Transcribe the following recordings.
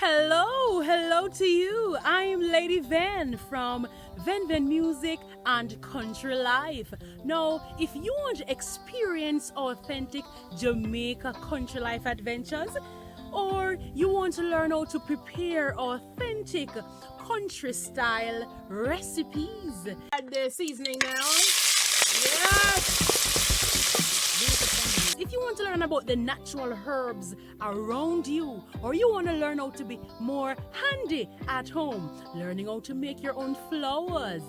Hello to you. I'm Lady Van from Venvenmusic and Country Life. Now, if you want to experience authentic Jamaica country life adventures, or you want to learn how to prepare authentic country style recipes, add the seasoning now. Yes. If you want to learn about the natural herbs around you, or you want to learn how to be more handy at home, learning how to make your own flours,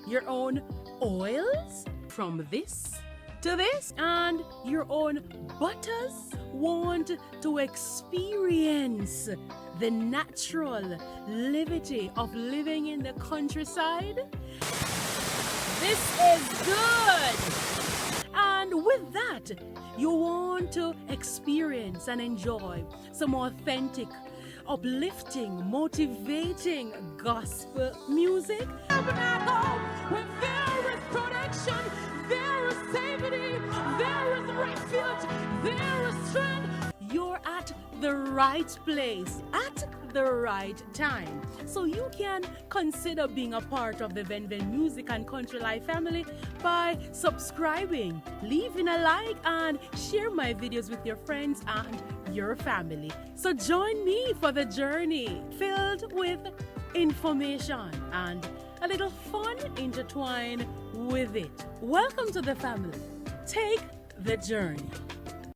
your own oils, from this to this, and your own butters, want to experience the natural liberty of living in the countryside? This is good! And with that, you want to experience and enjoy some authentic, uplifting, motivating gospel music. Where there is protection, there is safety, there is refuge, there is strength. You're at the right place at the right time. So you can consider being a part of the Venvenmusic and Country Life family by subscribing, leaving a like, and share my videos with your friends and your family. So join me for the journey filled with information and a little fun intertwined with it. Welcome to the family. Take the journey.